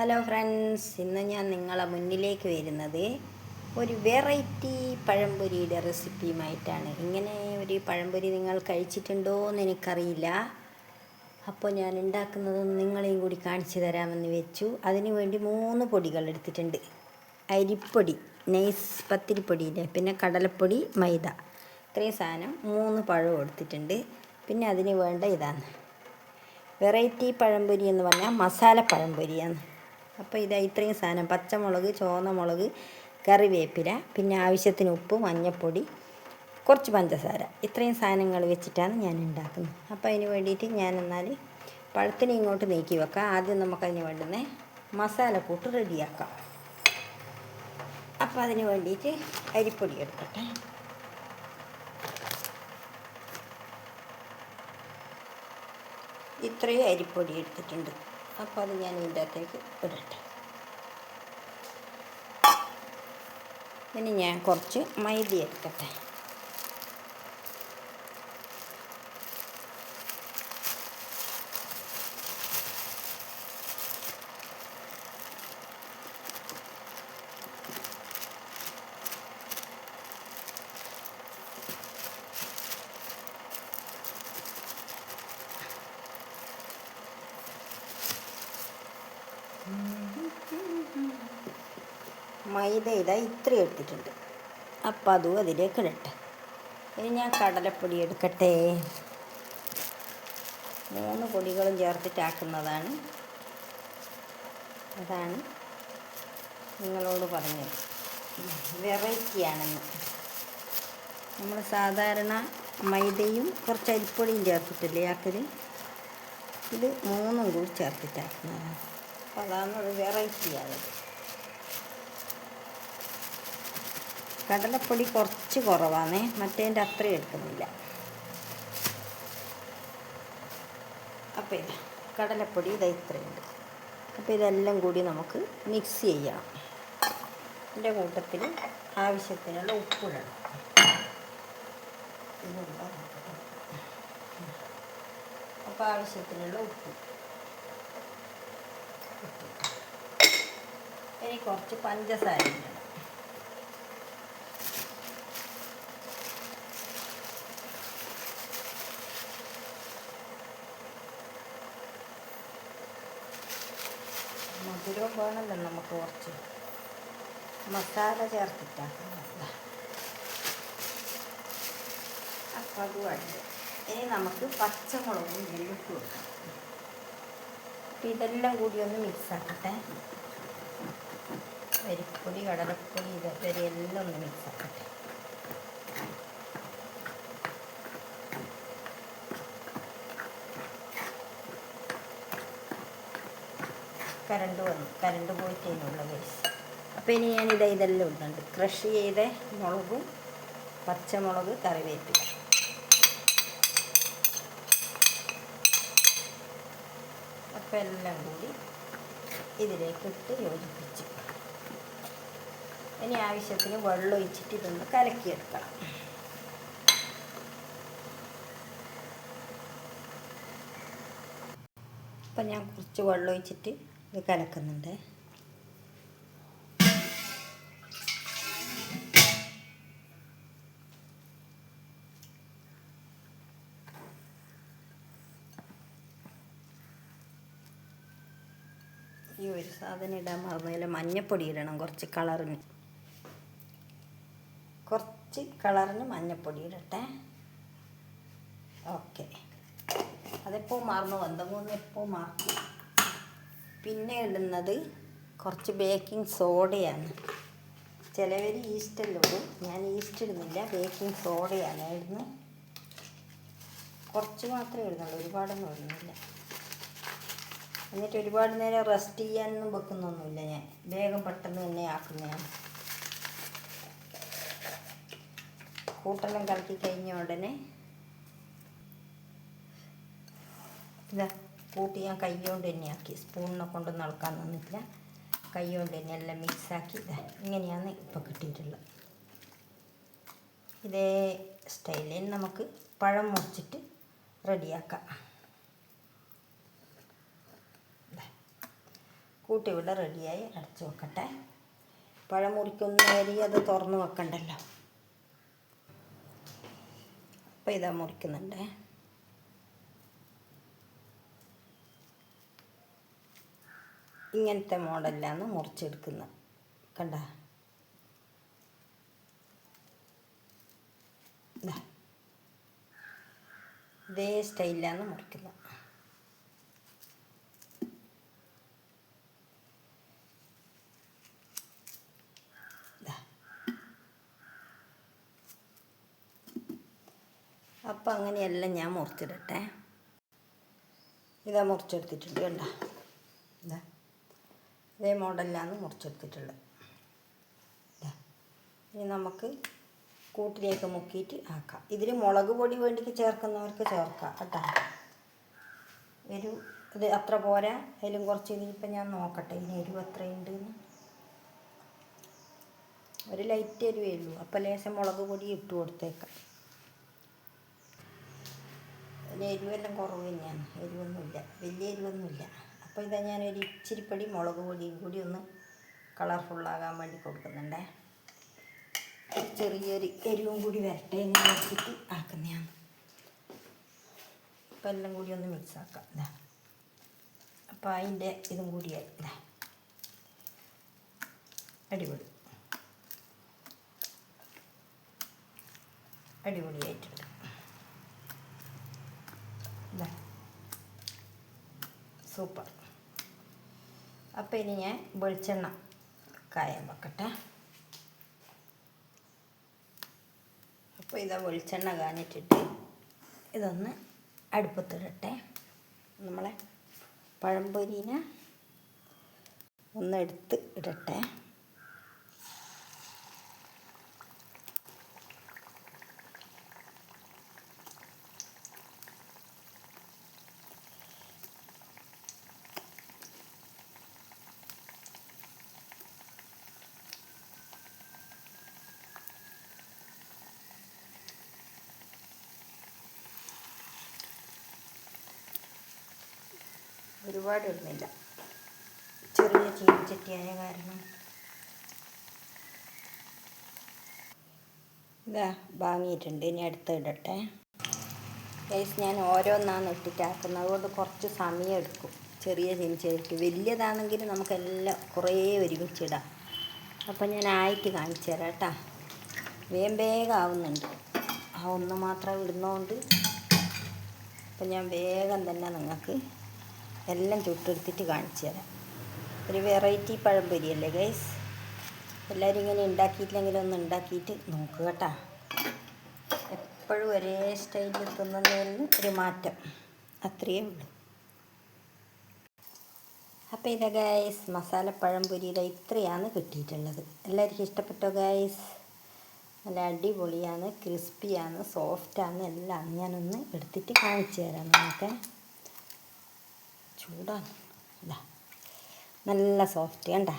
Hello friends, ഇന്ന് ഞാൻ നിങ്ങളെ മുന്നിലേക്ക് വരുന്നത് ഒരു വെറൈറ്റി പഴംപൊരിയുടെ റെസിപ്പിയുമായിട്ടാണ്. ഇങ്ങനെ ഒരു പഴംപൊരി നിങ്ങൾ കഴിച്ചിട്ടുണ്ടോ എന്ന് എനിക്കറിയില്ല. അപ്പോൾ ഞാൻ ഉണ്ടാക്കുന്നത് നിങ്ങളെയും കൂടി കാണിച്ചു തരാമെന്ന് വെച്ചു. അതിനു വേണ്ടി 3 പൊടികൾ എടുത്തിട്ടുണ്ട്. അരിപ്പൊടി, നൈസ് പത്തിരിപ്പൊടിയില്ലേ, പിന്നെ കടലപ്പൊടി, മൈദ, ഇത്രയും സാധനം. 3 പഴവും എടുത്തിട്ടുണ്ട്. പിന്നെ അതിന് വേണ്ട ഇതാണ് വെറൈറ്റി പഴംപൊരി എന്ന് പറഞ്ഞാൽ മസാല പഴംപൊരിയാണ്. അപ്പോൾ ഇതാ ഇത്രയും സാധനം: പച്ചമുളക്, ചുവന്ന മുളക്, കറിവേപ്പില, പിന്നെ ആവശ്യത്തിന് ഉപ്പ്, മഞ്ഞൾപ്പൊടി, കുറച്ച് പഞ്ചസാര. ഇത്രയും സാധനങ്ങൾ വെച്ചിട്ടാണ് ഞാൻ ഉണ്ടാക്കുന്നത്. അപ്പോൾ അതിന് വേണ്ടിയിട്ട് ഞാൻ എന്നാൽ പഴത്തിനെ ഇങ്ങോട്ട് നീക്കി വെക്കാം. ആദ്യം നമുക്കതിന് വേണ്ടുന്ന മസാലക്കൂട്ട് റെഡിയാക്കാം. അപ്പോൾ അതിന് വേണ്ടിയിട്ട് അരിപ്പൊടി എടുക്കട്ടെ. ഇത്രയും അരിപ്പൊടി എടുത്തിട്ടുണ്ട്. അപ്പോൾ അത് ഞാൻ ഇതിൻ്റെ അകത്തേക്ക് ഇടട്ടെ. ഇനി ഞാൻ കുറച്ച് മൈദ എടുക്കട്ടെ. മൈദ ഇതാ ഇത്രയും എടുത്തിട്ടുണ്ട്. അപ്പം അതും അതിലേക്ക് ഇടട്ടെ. ഇനി ഞാൻ കടലപ്പൊടി എടുക്കട്ടെ. 3 പൊടികളും ചേർത്തിട്ടാക്കുന്നതാണ്. അതാണ് നിങ്ങളോട് പറഞ്ഞത്, വെറൈറ്റിയാണെന്ന്. നമ്മൾ സാധാരണ മൈദയും കുറച്ച് അരിപ്പൊടിയും ചേർത്തിട്ടില്ലേ ആക്കൽ, ഇത് 3ഉം കൂടി ചേർത്തിട്ടാക്കുന്നതാണ്. അപ്പോൾ അതാണ് ഒരു വെറൈറ്റിയായത്. കടലപ്പൊടി കുറച്ച് കുറവാണേ, മറ്റേതിൻ്റെ അത്രയും എടുക്കുന്നില്ല. അപ്പോൾ ഇത് കടലപ്പൊടി ഇതാ ഇത്രയുണ്ട്. അപ്പോൾ ഇതെല്ലാം കൂടി നമുക്ക് മിക്സ് ചെയ്യണം. ഇതിൻ്റെ കൂട്ടത്തിൽ ആവശ്യത്തിനുള്ള ഉപ്പിടണം. അപ്പോൾ ആവശ്യത്തിനുള്ള ഉപ്പ്, ഇനി കുറച്ച് പഞ്ചസാര ഇടണം. മധുരം വേണമല്ലോ നമുക്ക്, കുറച്ച് മസാല ചേർത്തിട്ടാക്കുന്നത്. അപ്പം അതുമായിട്ട് ഇനി നമുക്ക് പച്ചമുളകും ഇട്ട് കൊടുക്കാം. അപ്പം ഇതെല്ലാം കൂടി ഒന്ന് മിക്സാക്കട്ടെ. അരിപ്പൊടി, കടലപ്പൊടി, ഇതൊക്കെ എല്ലാം ഒന്ന് മിക്സാക്കട്ടെ. Current പോയിട്ടേനുള്ള case. അപ്പോൾ ഇനി ഞാനിത് ഇതെല്ലാം ഇടുന്നുണ്ട്. ക്രഷ് ചെയ്ത മുളകും, പച്ചമുളക്, കറിവേപ്പില. അപ്പോൾ എല്ലാം കൂടി ഇതിലേക്ക് ഇട്ട് യോജിപ്പിച്ച് ഇനി ആവശ്യത്തിന് വെള്ളം ഒഴിച്ചിട്ട് ഇതൊന്ന് കലക്കിയെടുക്കണം. അപ്പം ഞാൻ കുറച്ച് വെള്ളം ഒഴിച്ചിട്ട് ഇത് കലക്കുന്നുണ്ട്. ഈ ഒരു സാധനം ഇടാൻ മറന്നില്ല, മഞ്ഞൾപ്പൊടി ഇടണം. കുറച്ച് കളറിന് മഞ്ഞൾപ്പൊടി ഇടട്ടെ. ഓക്കെ, അതെപ്പോൾ മറന്നു വന്നപ്പോൾ എപ്പോൾ മാറ്റി. പിന്നെ ഇടുന്നത് കുറച്ച് ബേക്കിംഗ് സോഡയാണ്. ചിലവർ ഈസ്റ്റെല്ലാം ഇടും, ഞാൻ ഈസ്റ്റ് ഇടുന്നില്ല, ബേക്കിംഗ് സോഡയാണ് ഇടുന്നത്. കുറച്ച് മാത്രമേ ഇടുന്നുള്ളൂ, ഒരുപാടൊന്നും ഇടുന്നില്ല. എന്നിട്ട് ഒരുപാട് നേരം റെസ്റ്റ് ചെയ്യാനൊന്നും വെക്കുന്നൊന്നുമില്ല. ഞാൻ വേഗം പെട്ടെന്ന് തന്നെ ആക്കുന്നതാണ്. കൂട്ടെല്ലാം കലക്കി കഴിഞ്ഞ ഉടനെ ഇതാ കൂട്ടി ഞാൻ കൈ കൊണ്ട് തന്നെ ആക്കി. സ്പൂണിനെ കൊണ്ടൊന്നും ഇളക്കാൻ നിന്നിട്ടില്ല, കൈ കൊണ്ട് തന്നെ എല്ലാം മിക്സാക്കി. ഇതാ ഇങ്ങനെയാണ് ഇപ്പോൾ കിട്ടിയിട്ടുള്ളത്. ഇതേ സ്റ്റൈലിൽ നമുക്ക് പഴം മുറിച്ചിട്ട് റെഡിയാക്കാം. കൂട്ടി ഇവിടെ റെഡിയായി. അടച്ചു വെക്കട്ടെ. പഴം മുറിക്കുന്ന വരി അത് തുറന്ന് വെക്കണ്ടല്ലോ. അപ്പം ഇതാ മുറിക്കുന്നുണ്ട്. ഇങ്ങനത്തെ മോഡലിലാണ് മുറിച്ചെടുക്കുന്നത്. കണ്ട, ഇതേ സ്റ്റൈലിലാണ് മുറിക്കുന്നത്. അപ്പം അങ്ങനെയെല്ലാം ഞാൻ മുറിച്ചിടട്ടെ. ഇതാ മുറിച്ചെടുത്തിട്ടുണ്ട്. കണ്ട, ഇതാ ഇതേ മോഡലിലാണ് മുറിച്ചെടുത്തിട്ടുള്ളത്. ഇനി നമുക്ക് കൂട്ടിലേക്ക് മുക്കിയിട്ട് ആക്കാം. ഇതിൽ മുളക് പൊടി വേണ്ടിക്ക് ചേർക്കുന്നവർക്ക് ചേർക്കാം കേട്ടോ. ഇത് അത്ര പോരാ, അതിലും കുറച്ച്. ഇനിയിപ്പം ഞാൻ നോക്കട്ടെ ഇതിന് എരിവ് എത്രയുണ്ടെന്ന്. ഒരു ലൈറ്റ് എരിവേ ഉള്ളൂ. അപ്പം ലേശം മുളക് പൊടി ഇട്ട് കൊടുത്തേക്കാം. അതിന് എരിവെല്ലാം കുറവ് തന്നെയാണ്, എരിവൊന്നുമില്ല, വലിയ എരിവൊന്നുമില്ല. അപ്പോൾ ഇതാ ഞാനൊരു ഇച്ചിരിപ്പടി മുളക് പൊടിയും കൂടി ഒന്ന് കളർഫുള്ളാകാൻ വേണ്ടി കൊടുക്കുന്നുണ്ടേ. ചെറിയൊരു എരിവും കൂടി വരട്ടെ എന്ന് നോക്കിയിട്ട് ആക്കുന്നതാണ്. അപ്പം എല്ലാം കൂടി ഒന്ന് മിക്സ് ആക്കാം. ഇതാ അപ്പം അതിൻ്റെ ഇതും കൂടിയായി. ഇതാ അടിപൊളി അടിപൊളിയായിട്ടുണ്ട്. ഇതാ സൂപ്പർ. അപ്പം ഇനി ഞാൻ വെളിച്ചെണ്ണ കായാൻ വെക്കട്ടെ. അപ്പോൾ ഇതാ വെളിച്ചെണ്ണ കാഞ്ഞിട്ടിട്ട് ഇതൊന്ന് അടുപ്പത്തിടട്ടെ. നമ്മളെ പഴംപൊരിനെ ഒന്ന് എടുത്ത് ഇടട്ടെ. ഒരുപാട് ഇടുന്നില്ല, ചെറിയ ചീനിച്ചട്ടിയായ കാരണം. ഇതാ വാങ്ങിയിട്ടുണ്ട്. ഇനി അടുത്ത് ഇടട്ടെ. ഗൈസ്, ഞാൻ ഓരോന്നാണ് ഇട്ടിട്ടാക്കുന്നത്, അതുകൊണ്ട് കുറച്ച് സമയം എടുക്കും. ചെറിയ ചീനിച്ചട്ടി, വലിയതാണെങ്കിൽ നമുക്കെല്ലാം കുറേ ഒരുമിച്ചിടാം. അപ്പം ഞാൻ ആയിട്ട് കാണിച്ചു തരാം കേട്ടോ. വേഗം ആവുന്നുണ്ട്. ആ ഒന്ന് മാത്രം ഇടുന്നതുകൊണ്ട് അപ്പം ഞാൻ വേഗം തന്നെ നിങ്ങൾക്ക് എല്ലാം ചുട്ടെടുത്തിട്ട് കാണിച്ചു തരാം. ഒരു വെറൈറ്റി പഴംപൊരിയല്ലേ ഗൈസ്. എല്ലാവരും ഇങ്ങനെ ഉണ്ടാക്കിയിട്ടില്ലെങ്കിൽ ഒന്ന് ഉണ്ടാക്കിയിട്ട് നോക്കുക കേട്ടോ. എപ്പോഴും ഒരേ സ്റ്റൈലിൽ തിന്നുന്നതിൽ ഒരു മാറ്റം, അത്രയേ ഉള്ളൂ. അപ്പോൾ ഇതാ ഗൈസ്, മസാല പഴംപൊരിയുടെ ഇത്രയാണ് കിട്ടിയിട്ടുള്ളത്. എല്ലാവർക്കും ഇഷ്ടപ്പെട്ടോ ഗൈസ്? നല്ല അടിപൊളിയാണ്, ക്രിസ്പിയാണ്, സോഫ്റ്റാണ്, എല്ലാം ഞാനൊന്ന് എടുത്തിട്ട് കാണിച്ചു തരാം നിങ്ങൾക്ക്. ചൂടാണ്. ഇതാ നല്ല സോഫ്റ്റ് കണ്ട.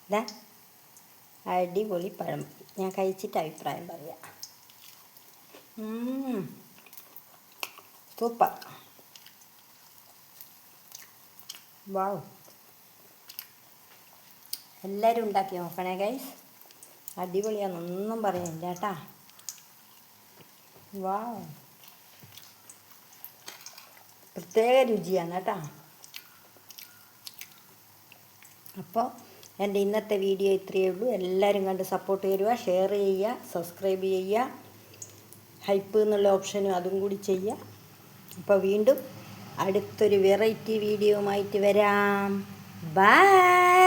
ഇതാ അടിപൊളി പഴംപൊരി. ഞാൻ കഴിച്ചിട്ട് അഭിപ്രായം പറയാം. സൂപ്പർ. വാവ്, എല്ലാവരും ഉണ്ടാക്കി നോക്കണേ ഗൈസ്. അടിപൊളിയാണെന്നൊന്നും പറയുന്നില്ല കേട്ടാ. വാവ്, പ്രത്യേക രുചിയാണ് കേട്ടോ. അപ്പോൾ എൻ്റെ ഇന്നത്തെ വീഡിയോ ഇത്രയേ ഉള്ളൂ. എല്ലാവരും കണ്ട് സപ്പോർട്ട് തരിക, ഷെയർ ചെയ്യുക, സബ്സ്ക്രൈബ് ചെയ്യുക, ഹൈപ്പ് എന്നുള്ള ഓപ്ഷനും അതും കൂടി ചെയ്യുക. അപ്പോൾ വീണ്ടും അടുത്തൊരു വെറൈറ്റി വീഡിയോയുമായിട്ട് വരാം. ബൈ.